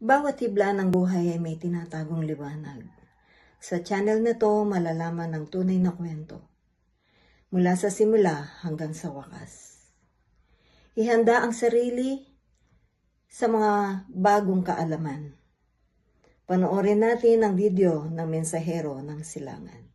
Bawat hibla ng buhay ay may tinatagong liwanag. Sa channel na to, malalaman ang tunay na kwento. Mula sa simula hanggang sa wakas. Ihanda ang sarili sa mga bagong kaalaman. Panoorin natin ang video ng Mensahero ng Silangan.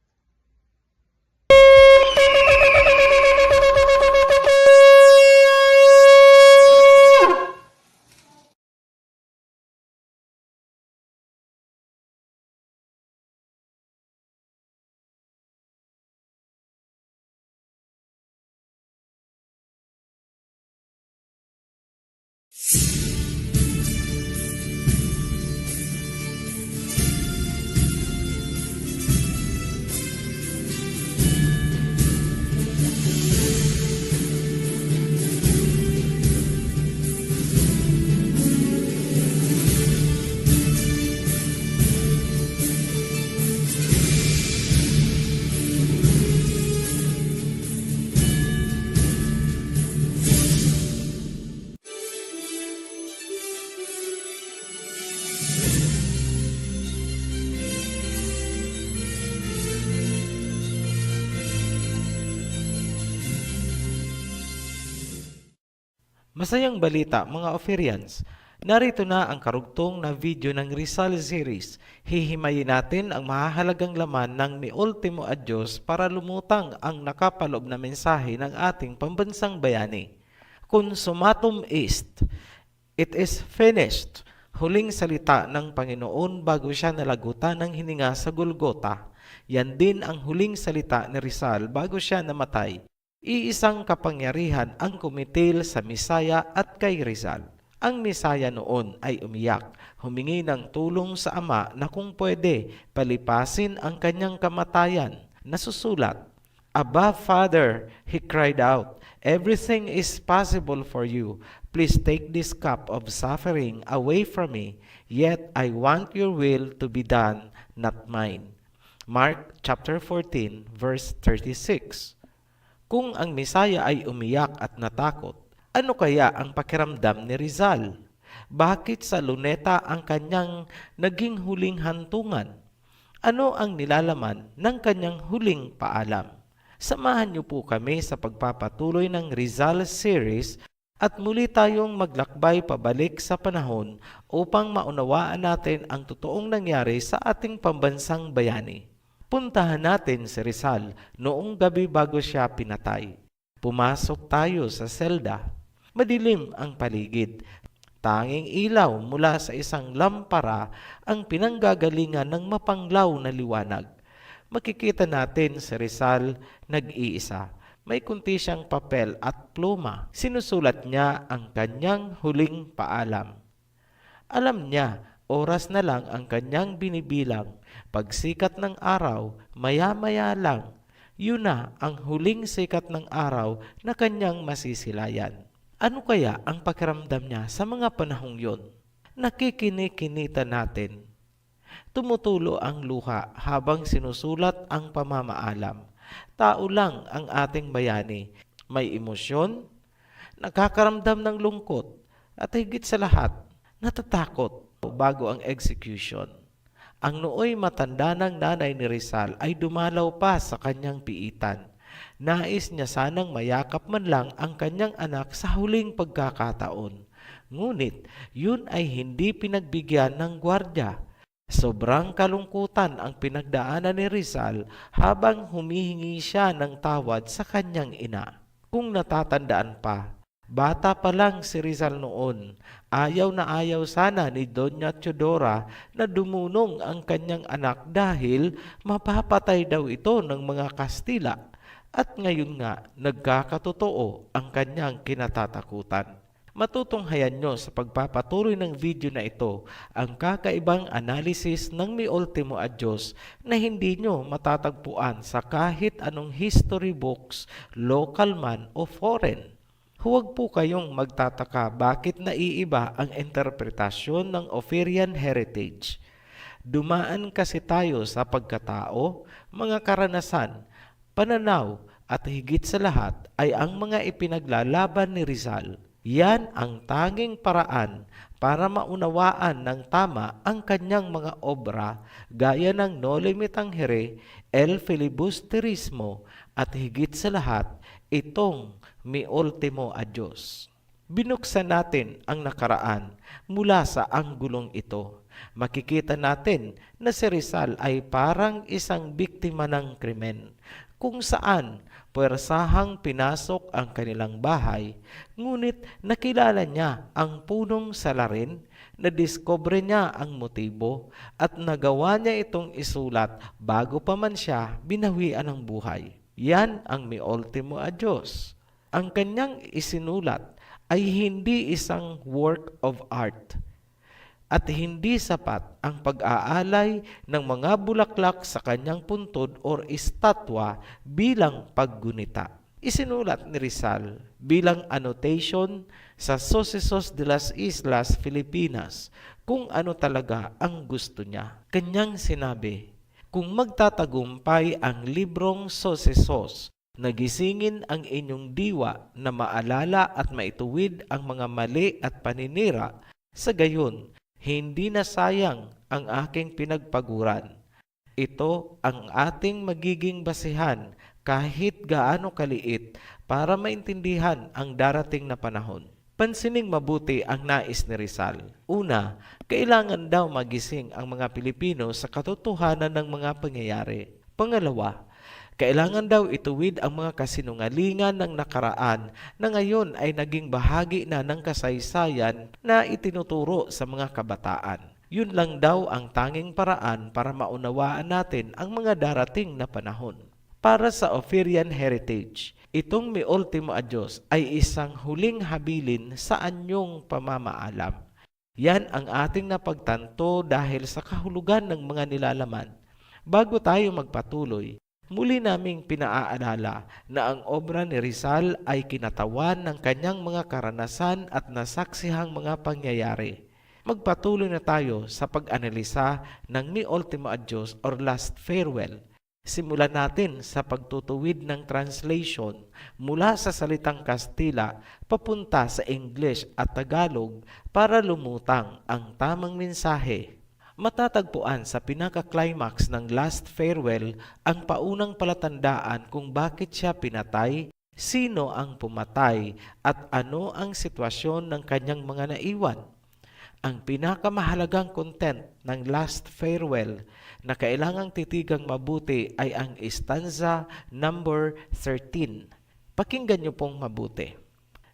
Masayang balita mga Ophirians, narito na ang karugtong na video ng Rizal series. Hihimayin natin ang mahahalagang laman ng Ni Ultimo Adios para lumutang ang nakapaloob na mensahe ng ating pambansang bayani. Consumatum est, it is finished, huling salita ng Panginoon bago siya nalagutan ng hininga sa Golgota. Yan din ang huling salita ni Rizal bago siya namatay. Iisang kapangyarihan ang kumitil sa Misaya at kay Rizal. Ang Misaya noon ay umiyak, humingi ng tulong sa Ama na kung pwede palipasin ang kanyang kamatayan. Nasusulat, "Abba, Father," he cried out, "everything is possible for you. Please take this cup of suffering away from me, yet I want your will to be done, not mine." Mark chapter 14, verse 36. Kung ang Misaya ay umiyak at natakot, ano kaya ang pakiramdam ni Rizal? Bakit sa luneta ang kanyang naging huling hantungan? Ano ang nilalaman ng kanyang huling paalam? Samahan niyo po kami sa pagpapatuloy ng Rizal series at muli tayong maglakbay pabalik sa panahon upang maunawaan natin ang totoong nangyari sa ating pambansang bayani. Puntahan natin si Rizal noong gabi bago siya pinatay. Pumasok tayo sa selda. Madilim ang paligid. Tanging ilaw mula sa isang lampara ang pinanggagalingan ng mapanglaw na liwanag. Makikita natin si Rizal nag-iisa. May kunti siyang papel at pluma. Sinusulat niya ang kanyang huling paalam. Alam niya, oras na lang ang kanyang binibilang. Pagsikat ng araw, maya-maya lang, yun na ang huling sikat ng araw na kanyang masisilayan. Ano kaya ang pakiramdam niya sa mga panahong yon? Nakikinikinita natin. Tumutulo ang luha habang sinusulat ang pamamaalam. Tao lang ang ating bayani. May emosyon, nakakaramdam ng lungkot, at higit sa lahat, natatakot bago ang execution. Ang nooy matanda ng nanay ni Rizal ay dumalaw pa sa kanyang piitan. Nais niya sanang mayakap man lang ang kanyang anak sa huling pagkakataon. Ngunit yun ay hindi pinagbigyan ng gwardya. Sobrang kalungkutan ang pinagdaanan ni Rizal habang humihingi siya ng tawad sa kanyang ina. Kung natatandaan pa, bata pa lang si Rizal noon. Ayaw na ayaw sana ni Doña Teodora na dumunong ang kanyang anak dahil mapapatay daw ito ng mga Kastila. At ngayon nga, nagkakatotoo ang kanyang kinatatakutan. Matutunghayan nyo sa pagpapatuloy ng video na ito ang kakaibang analysis ng Ni Ultimo Adios na hindi nyo matatagpuan sa kahit anong history books, local man o foreign. Huwag po kayong magtataka bakit naiiba ang interpretasyon ng Ophirian heritage. Dumaan kasi tayo sa pagkatao, mga karanasan, pananaw at higit sa lahat ay ang mga ipinaglalaban ni Rizal. Yan ang tanging paraan para maunawaan ng tama ang kanyang mga obra gaya ng Noli Me Tangere, El Filibusterismo at higit sa lahat, itong Mi Ultimo Adios. Binuksan natin ang nakaraan mula sa anggulong ito. Makikita natin na si Rizal ay parang isang biktima ng krimen, kung saan puwersahang pinasok ang kanilang bahay, ngunit nakilala niya ang punong salarin, nadiskubre niya ang motibo, at nagawa niya itong isulat bago pa man siya binawian ng buhay. Yan ang Mi Ultimo Adios. Ang kanyang isinulat ay hindi isang work of art at hindi sapat ang pag-aalay ng mga bulaklak sa kanyang puntod o estatwa bilang paggunita. Isinulat ni Rizal bilang annotation sa Sucesos de las Islas Filipinas kung ano talaga ang gusto niya. Kanyang sinabi, kung magtatagumpay ang librong Sucesos, nagisingin ang inyong diwa na maalala at maituwid ang mga mali at paninira, sa gayon, hindi na sayang ang aking pinagpaguran. Ito ang ating magiging basihan kahit gaano kaliit para maintindihan ang darating na panahon. Pansining mabuti ang nais ni Rizal. Una, kailangan daw magising ang mga Pilipino sa katotohanan ng mga pangyayari. Pangalawa, kailangan daw ituwid ang mga kasinungalingan ng nakaraan na ngayon ay naging bahagi na ng kasaysayan na itinuturo sa mga kabataan. Yun lang daw ang tanging paraan para maunawaan natin ang mga darating na panahon. Para sa Ophirian Heritage, itong Mi Ultimo Adios ay isang huling habilin sa anyong pamamaalam. Yan ang ating napagtanto dahil sa kahulugan ng mga nilalaman. Bago tayo magpatuloy, muli naming pinaaalala na ang obra ni Rizal ay kinatawan ng kanyang mga karanasan at nasaksihang mga pangyayari. Magpatuloy na tayo sa pag-analisa ng Mi Ultimo Adios or Last Farewell. Simulan natin sa pagtutuwid ng translation mula sa salitang Kastila papunta sa English at Tagalog para lumutang ang tamang mensahe. Matatagpuan sa pinaka-climax ng Last Farewell ang paunang palatandaan kung bakit siya pinatay, sino ang pumatay, at ano ang sitwasyon ng kanyang mga naiwan. Ang pinakamahalagang content ng Last Farewell na kailangang titigang mabuti ay ang stanza number 13. Pakinggan niyo pong mabuti.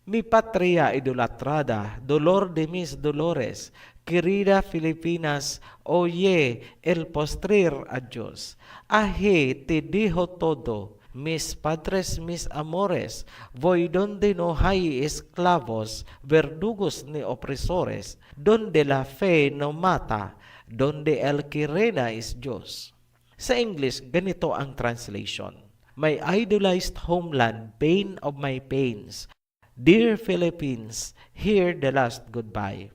Mi patria idolatrada, dolor de mis dolores, querida Filipinas, oye el postrer adiós. Aje te dijo todo, mis padres, mis amores, voy donde no hay esclavos, verdugos ni opresores, donde la fe no mata, donde el que reina es Diyos. Sa English, ganito ang translation. My idolized homeland, pain of my pains, dear Philippines, hear the last goodbye.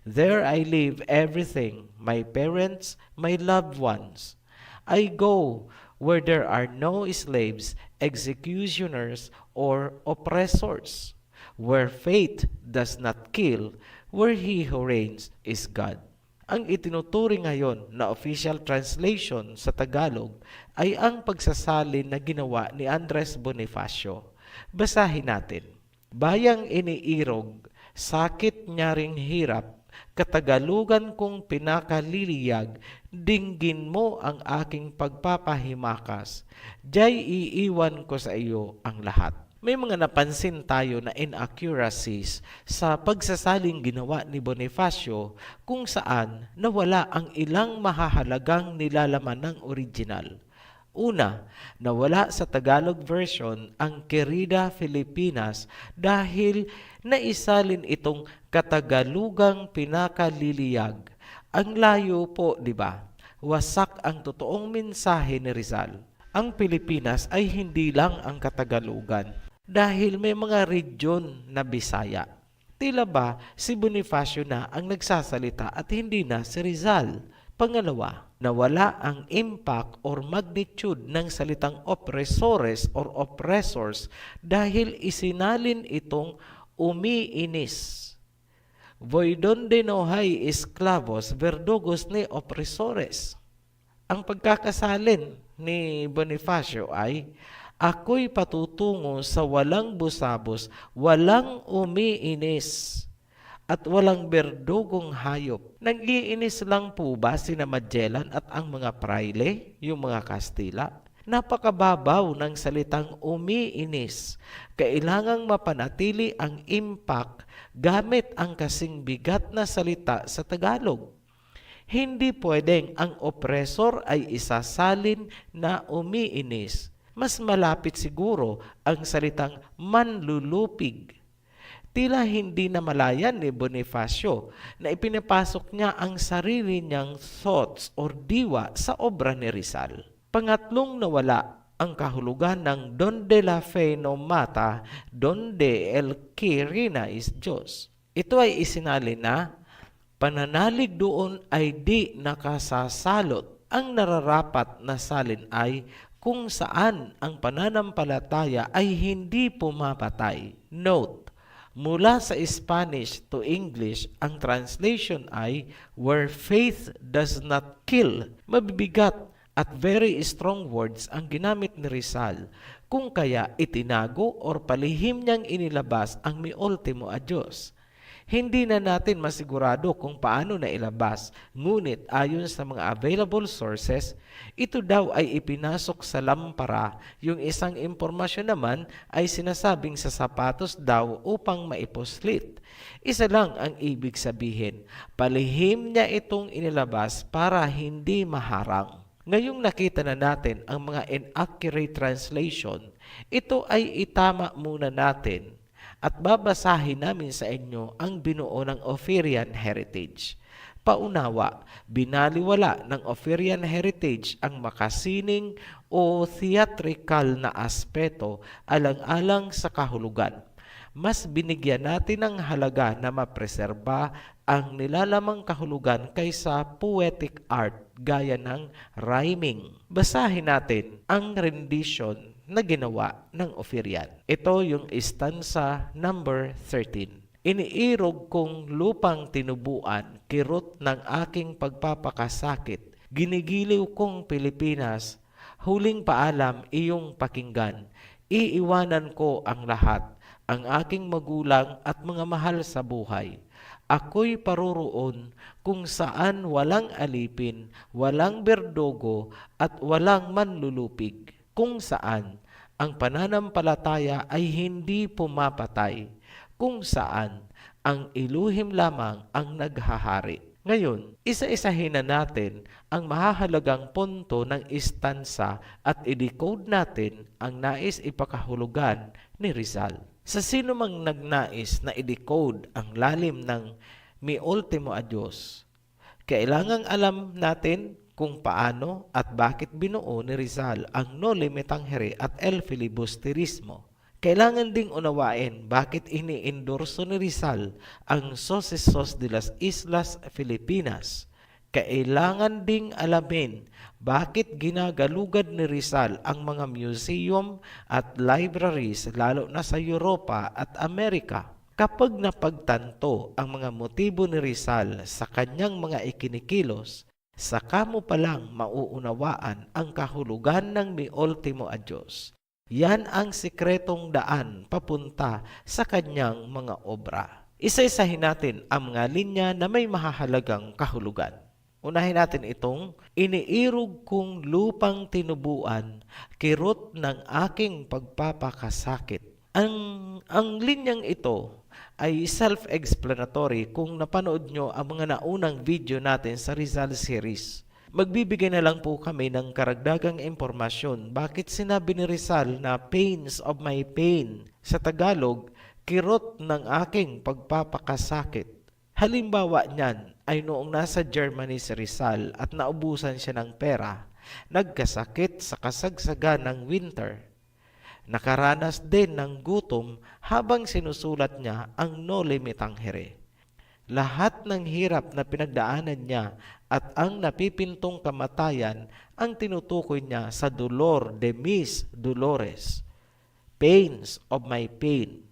There I leave everything, my parents, my loved ones. I go where there are no slaves, executioners, or oppressors, where fate does not kill, where he who reigns is God. Ang itinuturing ngayon na official translation sa Tagalog ay ang pagsasalin na ginawa ni Andres Bonifacio. Basahin natin. Bayang iniirog, sakit niya ring hirap, katagalugan kong pinakaliliyag, dinggin mo ang aking pagpapahimakas, diya'y iiwan ko sa iyo ang lahat. May mga napansin tayo na inaccuracies sa pagsasaling ginawa ni Bonifacio kung saan nawala ang ilang mahahalagang nilalaman ng original. Una, nawala sa Tagalog version ang Querida Filipinas dahil naisalin itong katagalugang pinakaliliyag. Ang layo po, di ba? Wasak ang totoong mensahe ni Rizal. Ang Pilipinas ay hindi lang ang katagalugan dahil may mga region na Bisaya. Tila ba si Bonifacio na ang nagsasalita at hindi na si Rizal? Pangalawa, nawala ang impact or magnitude ng salitang oppressores or oppressors dahil isinalin itong umiinis. Voi donde no hay esclavos, verdugos ni opresores. Ang pagkakasalin ni Bonifacio ay, ako'y patutungo sa walang busabos, walang umiinis, at walang berdugong hayop. Nag-iinis lang po ba sina Magellan at ang mga praile, yung mga Kastila? Napakababaw ng salitang umiinis. Kailangang mapanatili ang impact gamit ang kasing bigat na salita sa Tagalog. Hindi pwedeng ang oppressor ay isasalin na umiinis. Mas malapit siguro ang salitang manlulupig. Tila hindi na malayan ni Bonifacio na ipinapasok niya ang sarili niyang thoughts or diwa sa obra ni Rizal. Pangatlong nawala ang kahulugan ng donde la fe no mata, donde el que reina is Diyos. Ito ay isinalin na pananalig doon ay di nakasasalot. Ang nararapat na salin ay kung saan ang pananampalataya ay hindi pumapatay. Note, mula sa Spanish to English, ang translation ay where faith does not kill. Mabibigat at very strong words ang ginamit ni Rizal, kung kaya itinago or palihim niyang inilabas ang mi ultimo a Diyos. Hindi na natin masigurado kung paano na ilabas, ngunit ayon sa mga available sources, ito daw ay ipinasok sa lampara, yung isang impormasyon naman ay sinasabing sa sapatos daw upang maiposlit. Isa lang ang ibig sabihin, palihim niya itong inilabas para hindi maharang. Ngayong nakita na natin ang mga inaccurate translation, ito ay itama muna natin at babasahin namin sa inyo ang binuo ng Ophirian Heritage. Paunawa, binaliwala ng Ophirian Heritage ang makasining o theatrical na aspeto alang-alang sa kahulugan. Mas binigyan natin ng halaga na mapreserba ang nilalamang kahulugan kaysa poetic art gaya ng rhyming. Basahin natin ang rendition na ginawa ng Ophirian. Ito yung stanza number 13. Iniirog kong lupang tinubuan, kirot ng aking pagpapakasakit. Ginigiliw kong Pilipinas, huling paalam iyong pakinggan. Iiwanan ko ang lahat, ang aking magulang at mga mahal sa buhay. Ako'y paroroon kung saan walang alipin, walang berdogo at walang manlulupig. Kung saan ang pananampalataya ay hindi pumapatay, kung saan ang iluhim lamang ang naghahari. Ngayon, isa-isahin na natin ang mahahalagang punto ng istansa at i-decode natin ang nais ipakahulugan ni Rizal. Sa sino mang nagnais na i-decode ang lalim ng mi ultimo a Diyos, kailangang alam natin kung paano at bakit binuo ni Rizal ang Noli Me Tangere at El Filibusterismo. Kailangan ding unawain bakit ini-endorso ni Rizal ang Sucesos de las Islas Filipinas. Kailangan ding alamin bakit ginagalugad ni Rizal ang mga museum at libraries lalo na sa Europa at Amerika. Kapag napagtanto ang mga motibo ni Rizal sa kanyang mga ikinikilos, saka mo palang mauunawaan ang kahulugan ng mi ultimo a Diyos. Yan ang sikretong daan papunta sa kanyang mga obra. Isa-isahin natin ang mga linya na may mahahalagang kahulugan. Unahin natin itong, iniirog kong lupang tinubuan, kirot ng aking pagpapakasakit. Ang linyang ito ay self-explanatory kung napanood nyo ang mga naunang video natin sa Rizal series. Magbibigay na lang po kami ng karagdagang impormasyon bakit sinabi ni Rizal na pains of my pain. Sa Tagalog, kirot ng aking pagpapakasakit. Halimbawa niyan ay noong nasa Germany si Rizal at naubusan siya ng pera, nagkasakit sa kasagsagan ng winter. Nakaranas din ng gutom habang sinusulat niya ang Noli Me Tangere. Lahat ng hirap na pinagdaanan niya at ang napipintong kamatayan ang tinutukoy niya sa dolor de mis dolores, pains of my pain,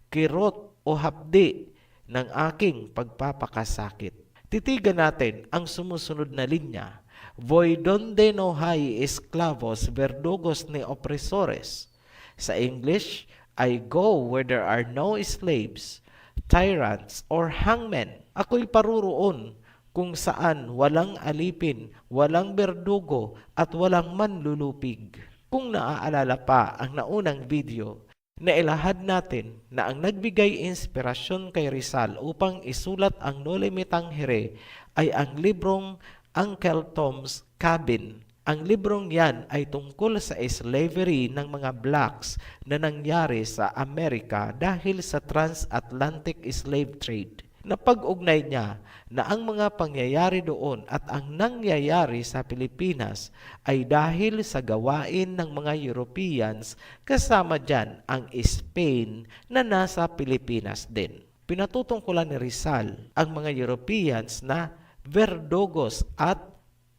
kirot o hapdi ng aking pagpapakasakit. Titigan natin ang sumusunod na linya. Voy donde no hay esclavos, verdugos ni opresores. Sa English, I go where there are no slaves, tyrants, or hangmen. Ako'y paruroon kung saan walang alipin, walang berdugo, at walang manlulupig. Kung naaalala pa ang naunang video, nailahad natin na ang nagbigay inspirasyon kay Rizal upang isulat ang Noli Me Tangere ay ang librong Uncle Tom's Cabin. Ang librong yan ay tungkol sa slavery ng mga blacks na nangyari sa Amerika dahil sa transatlantic slave trade. Napag-ugnay niya na ang mga pangyayari doon at ang nangyayari sa Pilipinas ay dahil sa gawain ng mga Europeans, kasama dyan ang Spain na nasa Pilipinas din. Pinatutungkulan ni Rizal ang mga Europeans na verdugos at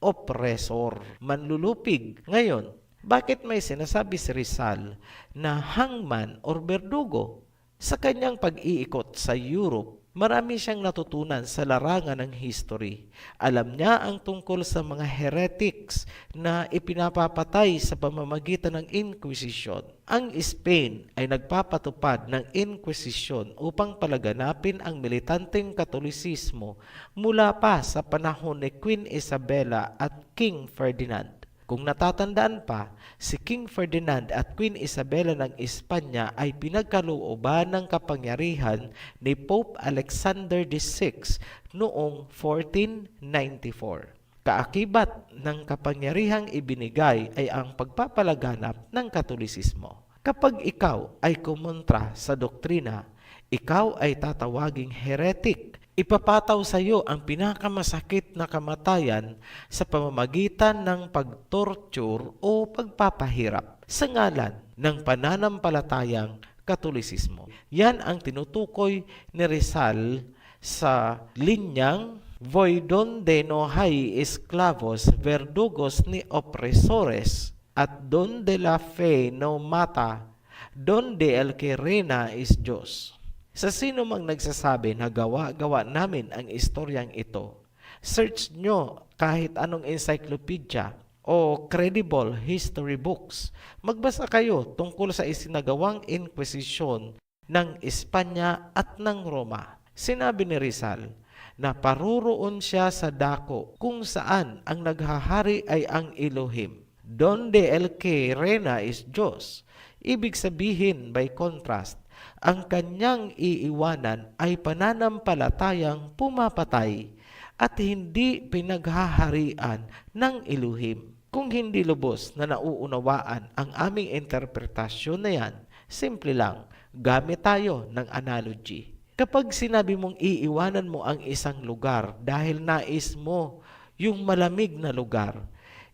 oppressor, manlulupig. Ngayon, bakit may sinasabi si Rizal na hangman or berdugo? Sa kanyang pag-iikot sa Europe, marami siyang natutunan sa larangan ng history. Alam niya ang tungkol sa mga heretics na ipinapapatay sa pamamagitan ng Inquisition. Ang Spain ay nagpapatupad ng Inquisition upang palaganapin ang militanteng Katolisismo mula pa sa panahon ni Queen Isabella at King Ferdinand. Kung natatandaan pa, si King Ferdinand at Queen Isabella ng Espanya ay pinagkalooban ng kapangyarihan ni Pope Alexander VI noong 1494. Kaakibat ng kapangyarihang ibinigay ay ang pagpapalaganap ng Katolisismo. Kapag ikaw ay kumontra sa doktrina, ikaw ay tatawaging heretic. Ipapataw sa iyo ang pinakamasakit na kamatayan sa pamamagitan ng pagtorture o pagpapahirap sa ngalan ng pananampalatayang Katolisismo. Yan ang tinutukoy ni Rizal sa linyang Voy donde no hay esclavos, verdugos ni opresores, at donde la fe no mata, donde el que reina es Diyos. Sa sino mang nagsasabi na gawa-gawa namin ang istoryang ito, search nyo kahit anong encyclopedia o credible history books. Magbasa kayo tungkol sa isinagawang Inquisition ng Espanya at ng Roma. Sinabi ni Rizal na paruroon siya sa dako kung saan ang naghahari ay ang Elohim. Donde el que reina is Diyos. Ibig sabihin, by contrast, ang kanyang iiwanan ay pananampalatayang pumapatay at hindi pinaghaharian ng Elohim. Kung hindi lubos na nauunawaan ang aming interpretasyon na yan, simple lang, gamit tayo ng analogy. Kapag sinabi mong iiwanan mo ang isang lugar dahil nais mo yung malamig na lugar,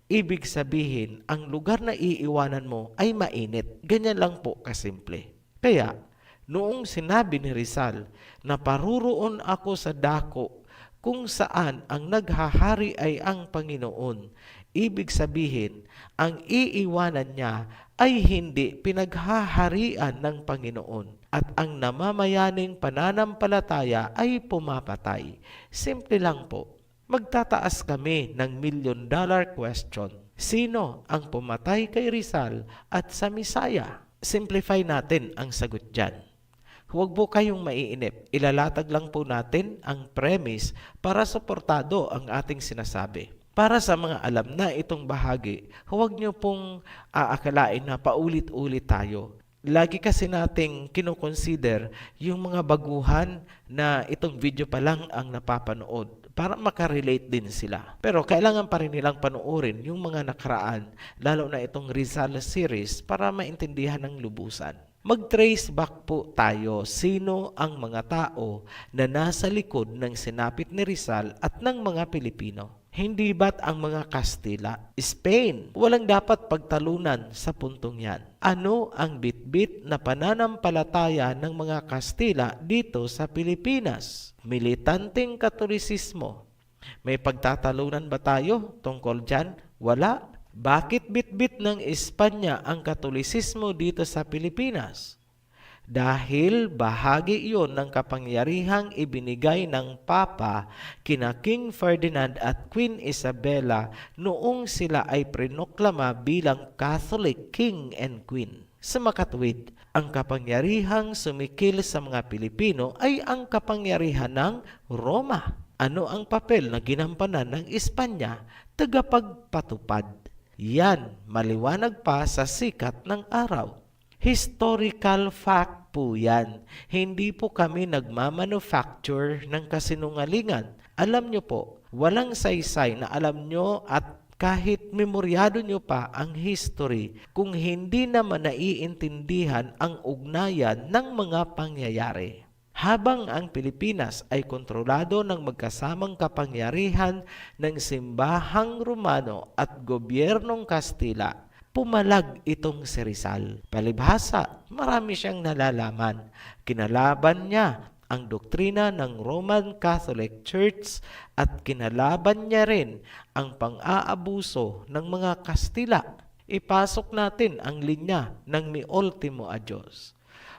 ibig sabihin, ang lugar na iiwanan mo ay mainit. Ganyan lang po kasimple. Kaya, noong sinabi ni Rizal na paruroon ako sa dako kung saan ang naghahari ay ang Panginoon, ibig sabihin, ang iiwanan niya ay hindi pinaghaharian ng Panginoon at ang namamayaning pananampalataya ay pumapatay. Simple lang po. Magtataas kami ng $1 million question. Sino ang pumatay kay Rizal at sa Misaya? Simplify natin ang sagot dyan. Huwag po kayong maiinip. Ilalatag lang po natin ang premise para suportado ang ating sinasabi. Para sa mga alam na itong bahagi, huwag nyo pong aakalain na paulit-ulit tayo. Lagi kasi nating kinukonsider yung mga baguhan na itong video pa lang ang napapanood para makarelate din sila. Pero kailangan pa rin nilang panoorin yung mga nakaraan, lalo na itong Rizal series para maintindihan ng lubusan. Mag-trace back po tayo sino ang mga tao na nasa likod ng sinapit ni Rizal at ng mga Pilipino. Hindi ba't ang mga Kastila, Spain? Walang dapat pagtalunan sa puntong yan. Ano ang bitbit na pananampalataya ng mga Kastila dito sa Pilipinas? Militanteng Katolisismo. May pagtatalunan ba tayo tungkol dyan? Wala. Bakit bitbit ng Espanya ang Katolisismo dito sa Pilipinas? dahil bahagi iyon ng kapangyarihang ibinigay ng Papa kina King Ferdinand at Queen Isabella noong sila ay prinoklama bilang Catholic King and Queen. Sa makatwid, ang kapangyarihang sumikil sa mga Pilipino ay ang kapangyarihan ng Roma. Ano ang papel na ginampanan ng Espanya? Tagapagpatupad. Yan, maliwanag pa sa sikat ng araw. Historical fact po yan. Hindi po kami nagmamanufacture ng kasinungalingan. Alam nyo po, walang saysay na alam nyo at kahit memoryado nyo pa ang history kung hindi naman naiintindihan ang ugnayan ng mga pangyayari. Habang ang Pilipinas ay kontrolado ng magkasamang kapangyarihan ng simbahang Romano at gobyernong Kastila, pumalag itong si Rizal. Palibhasa, marami siyang nalalaman. Kinalaban niya ang doktrina ng Roman Catholic Church at kinalaban niya rin ang pang-aabuso ng mga Kastila. Ipasok natin ang linya ng mi ultimo a Diyos.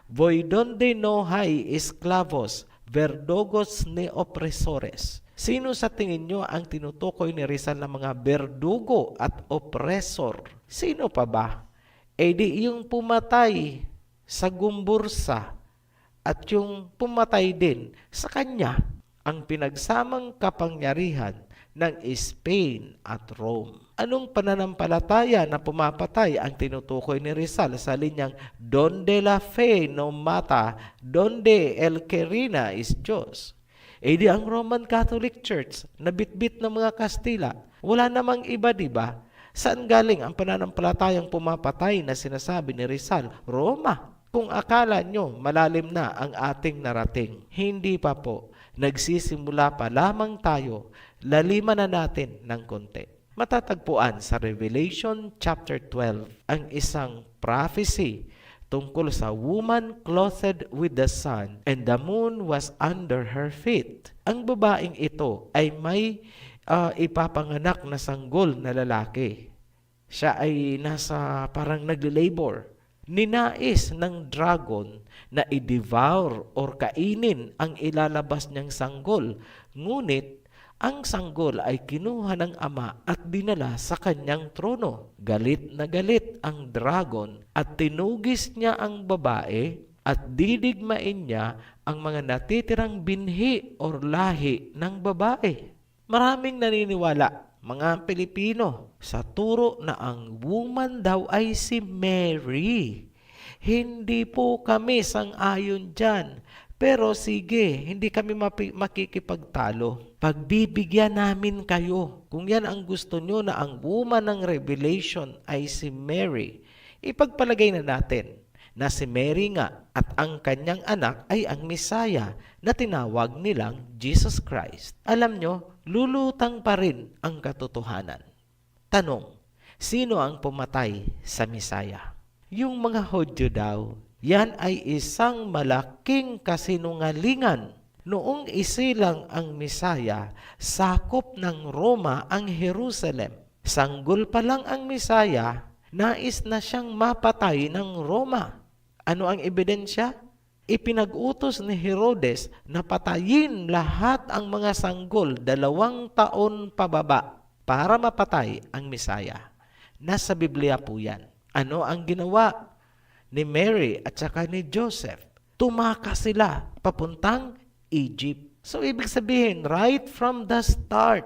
Voy donde no hay esclavos, verdugos ni opresores. Sino sa tingin nyo ang tinutukoy ni Rizal ng mga berdugo at oppressor? Sino pa ba? Eh di yung pumatay sa Gumbursa at yung pumatay din sa kanya, ang pinagsamang kapangyarihan ng Spain at Rome. Anong pananampalataya na pumapatay ang tinutukoy ni Rizal sa linyang donde la fe no mata, donde el que reina is Diyos? Eh di ang Roman Catholic Church na bitbit ng mga Kastila, wala namang iba, di ba? Saan galing ang pananampalatayang pumapatay na sinasabi ni Rizal? Roma. Kung akala nyo malalim na ang ating narating, hindi pa po. Nagsisimula pa lamang tayo, laliman na natin ng konti. Matatagpuan sa Revelation chapter 12 ang isang prophecy tungkol sa woman clothed with the sun and the moon was under her feet. Ang babaeng ito ay may ipapanganak na sanggol na lalaki. Siya ay nasa parang nagle-labor. Ninais ng dragon na i-devour or kainin ang ilalabas niyang sanggol. Ngunit, ang sanggol ay kinuha ng ama at dinala sa kanyang trono. Galit na galit ang dragon at tinugis niya ang babae at didigmain niya ang mga natitirang binhi or lahi ng babae. Maraming naniniwala, mga Pilipino, sa turo na ang woman daw ay si Mary. Hindi po kami sang-ayon dyan. Pero sige, hindi kami makikipagtalo. Pagbibigyan namin kayo. Kung yan ang gusto nyo na ang woman ng Revelation ay si Mary, ipagpalagay na natin na si Mary nga at ang kanyang anak ay ang Messiah na tinawag nilang Jesus Christ. Alam nyo, lulutang pa rin ang katotohanan. Tanong, sino ang pumatay sa Messiah? Yung mga Hudyo daw. Yan ay isang malaking kasinungalingan. Noong isilang ang Messiah, sakop ng Roma ang Jerusalem. Sanggol pa lang ang Messiah, nais na siyang mapatay ng Roma. Ano ang ebidensya? Ipinag-utos ni Herodes na patayin lahat ang mga sanggol 2 taon pababa para mapatay ang Messiah. Nasa Biblia po yan. Ano ang ginawa ni Mary at saka ni Joseph? Tumakas sila papuntang Egypt. So ibig sabihin, right from the start,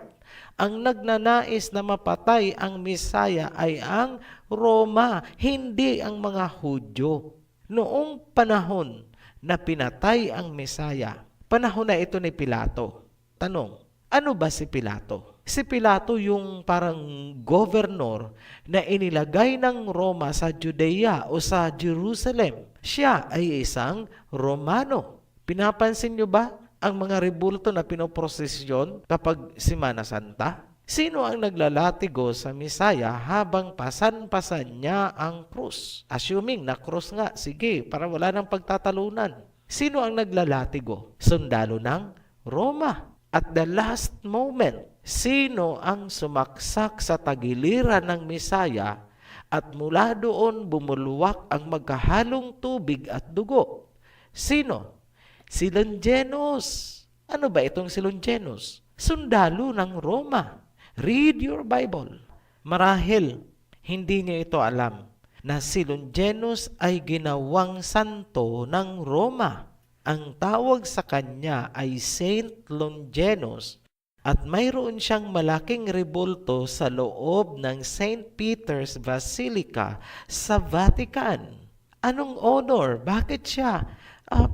ang nagnanais na mapatay ang Messiah ay ang Roma, hindi ang mga Hudyo. Noong panahon na pinatay ang Messiah, panahon na ito ni Pilato. Tanong, ano ba si Pilato? Si Pilato yung parang governor na inilagay ng Roma sa Judea o sa Jerusalem. Siya ay isang Romano. Pinapansin nyo ba ang mga rebulto na pinoprosesyon kapag Semana Santa? Sino ang naglalatigo sa Messiah habang pasan-pasan niya ang krus? Assuming na krus nga, sige, para wala nang pagtatalunan. Sino ang naglalatigo? Sundalo ng Roma. At the last moment, sino ang sumaksak sa tagiliran ng Messiah at mula doon bumulwak ang magkahalong tubig at dugo? Sino? Si Longinus. Ano ba itong si Longinus? Sundalo ng Roma. Read your Bible. Marahil, hindi niyo ito alam na si Longinus ay ginawang santo ng Roma. Ang tawag sa kanya ay Saint Longinus at mayroon siyang malaking rebulto sa loob ng St. Peter's Basilica sa Vatican. Anong honor? Bakit siya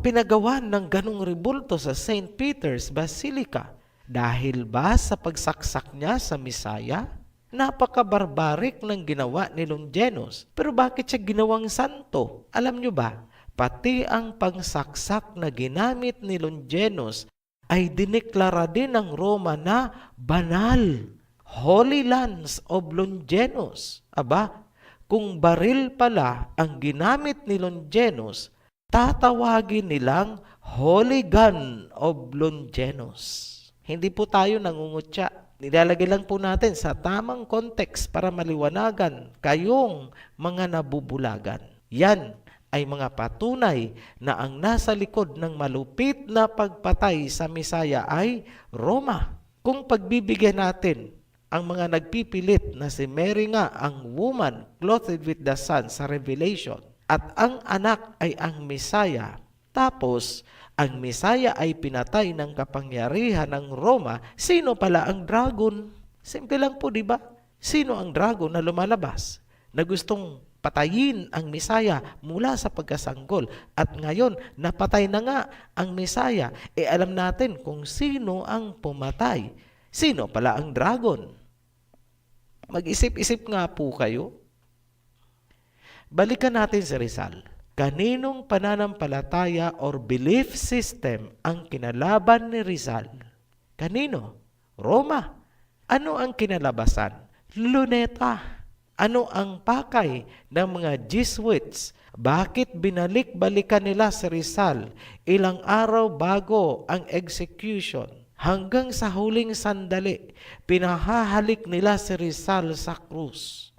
pinagawan ng ganong rebulto sa St. Peter's Basilica? Dahil ba sa pagsaksak niya sa Misaya? Napaka-barbaric ng ginawa ni Longinus. Pero bakit siya ginawang santo? Alam nyo ba? Pati ang pangsaksak na ginamit ni Longinus ay dineklara din ng Roma na banal. Holy Lands of Longinus. Aba, kung baril pala ang ginamit ni Longinus, tatawagin nilang Holy Gun of Longinus. Hindi po tayo nangungutya. Nilalagay lang po natin sa tamang context para maliwanagan kayong mga nabubulagan. Yan ay mga patunay na ang nasa likod ng malupit na pagpatay sa Misaya ay Roma. Kung pagbibigyan natin ang mga nagpipilit na si Mary nga ang woman clothed with the sun sa Revelation at ang anak ay ang Misaya, tapos ang Misaya ay pinatay ng kapangyarihan ng Roma, sino pala ang dragon? Simple lang po, di ba? Sino ang dragon na lumalabas? Na gustong patayin ang Misaya mula sa pagkasanggol. At ngayon, napatay na nga ang Misaya. Alam natin kung sino ang pumatay. Sino pala ang dragon? Mag-isip-isip nga po kayo. Balikan natin si Rizal. Kaninong pananampalataya or belief system ang kinalaban ni Rizal? Kanino? Roma. Ano ang kinalabasan? Luneta. Ano ang pakay ng mga Jesuits? Bakit binalik-balikan nila si Rizal ilang araw bago ang execution? Hanggang sa huling sandali, pinahahalik nila si Rizal sa krus.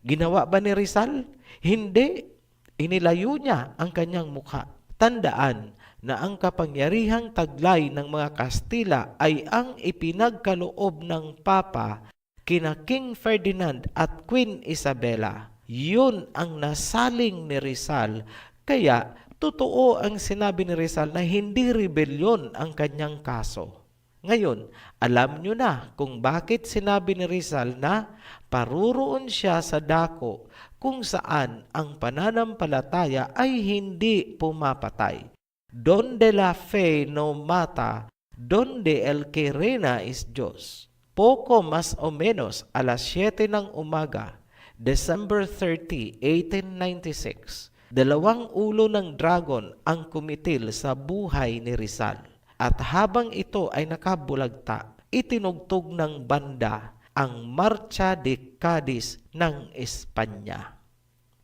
Ginawa ba ni Rizal? Hindi. Inilayo niya ang kanyang mukha. Tandaan na ang kapangyarihang taglay ng mga Kastila ay ang ipinagkaloob ng Papa kina King Ferdinand at Queen Isabella. Yun ang nasaling ni Rizal. Kaya totoo ang sinabi ni Rizal na hindi rebelyon ang kanyang kaso. Ngayon, alam nyo na kung bakit sinabi ni Rizal na paruroon siya sa dako kung saan ang pananampalataya ay hindi pumapatay. Donde la fe no mata, donde el que reina es Diyos. Poco más o menos alas 7 ng umaga, December 30, 1896, 2 ulo ng dragon ang kumitil sa buhay ni Rizal. At habang ito ay nakabulagta, itinugtog ng banda ang Marcha de Cadiz ng Espanya.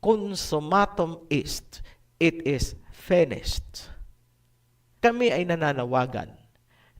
Consumatum est, it is finished. Kami ay nananawagan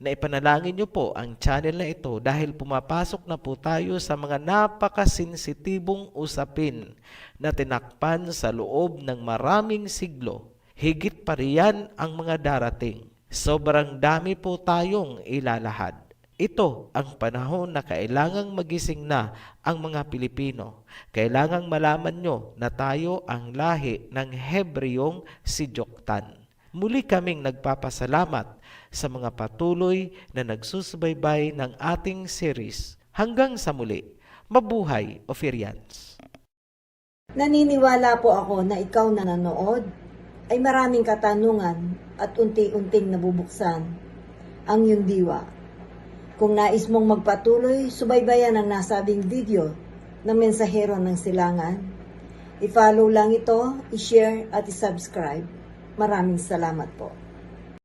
na ipanalangin niyo po ang channel na ito dahil pumapasok na po tayo sa mga napakasensitibong usapin na tinakpan sa loob ng maraming siglo. Higit pa riyan ang mga darating. Sobrang dami po tayong ilalahad. Ito ang panahon na kailangang magising na ang mga Pilipino. Kailangang malaman nyo na tayo ang lahi ng Hebreyong si Joktan. Muli kaming nagpapasalamat sa mga patuloy na nagsusubaybay ng ating series. Hanggang sa muli, mabuhay, Ophirians! Naniniwala po ako na ikaw na nanood ay maraming katanungan at unti-unting nabubuksan ang iyong diwa. Kung nais mong magpatuloy, subaybayan ang nasabing video ng Mensahero ng Silangan. I-follow lang ito, i-share at i-subscribe. Maraming salamat po.